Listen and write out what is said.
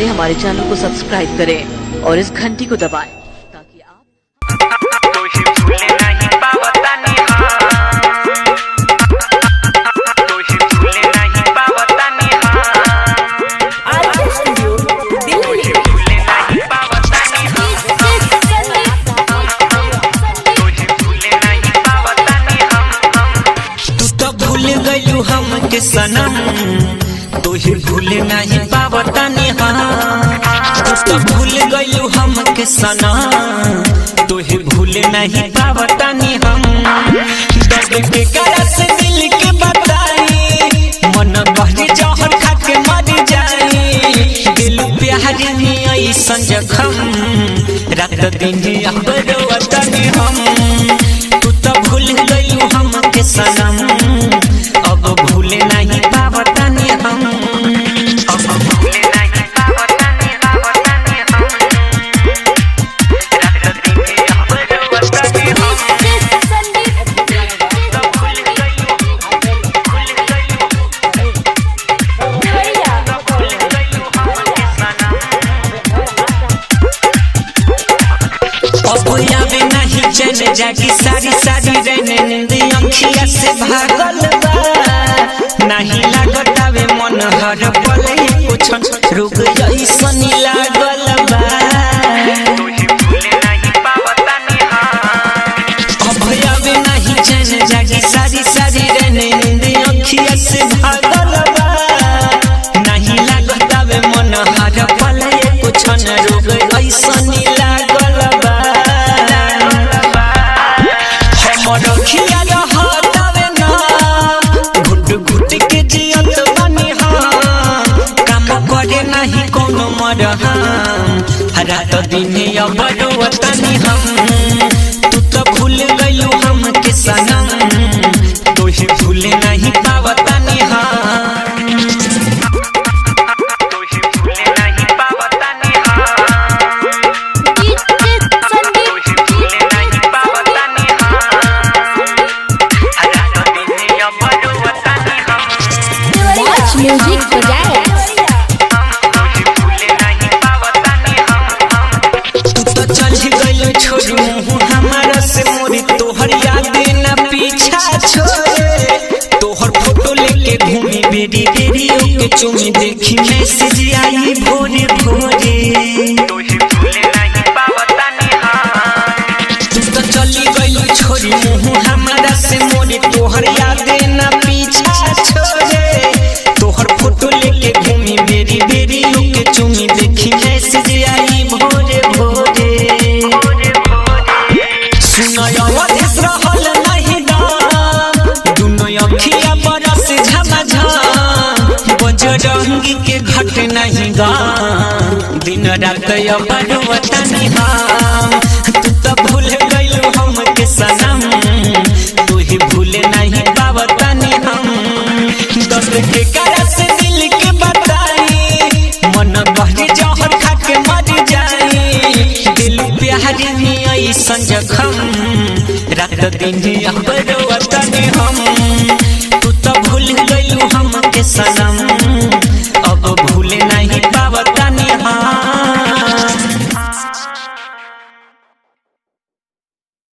पहले हमारे चैनल को सब्सक्राइब करें और इस घंटी को दबाएं ताकि आप हम के सनम तोहे भूल नहीं पावतानी तो भूल गयू हम के सनम तोहे भूल नहीं पावतानी हम दर्द के करा से दिल के बताई मन बहरी जहर खा के मर जाई दिल प्यार में ऐसा जखम रात दिन अब रोवतानी हम तू तो भूल गयू हम के सनम अब भूले नहीं पावतानी हम अब भूले नहीं पावतानी हम रात दिन अब रोवतानी हम तो भूल गयू अब आवे नहीं चैन जागी सारी सारी रहने नींद अखिया से भागल बा नहीं लागत आवे मन हर पल कुछ रुक ऐसन लागल बा अब आवे नहीं चैन जागी सारी सारी रहने नींद अखिया से भागल बा नहीं लागत आवे मन हर पल कुछ रुक ऐसन लागल बा हमर अखिया रहतावे ना घुट घुट के जियत बनी काम करे नहीं कोनो मरहम रात दिन अब रोवतानी हम तू तो भूल गयू हम के सनम तोहे भूल नहीं पावतानी म्यूजिक बजाए तू तो चल गइल छोड़ू हमारा से मोरी तोहर याद न पीछा छोड़े तोहर फोटो लेके घूमी बेरी बेरी ओके चुमी देखी मैसेज आई भोरे भोरे तू तो चली गइल छोड़ू हमारा से मोरी तोहर याद न पीछा छोड़े तोहर फोटो लेके घूमी बेरी बेरी ओके चुमी देखी मैसेज आई भोरे भोरे सुनया वधिस रहल नहीं दाम दुनो अखिया बरस झमझम बजरंगी के घट नहीं गाम दिन रात अब रोवतानी हम तू तो भूल गइलू हम के सनम तोहे भूल नहीं पावतानी हम दर्द के करा से दिल के बताई मन बहरी जहर खा के मर जाई दिल प्यार में ऐसा जखम रात दिन अब रोवतानी हम तू तो भूल गयू हम के सनम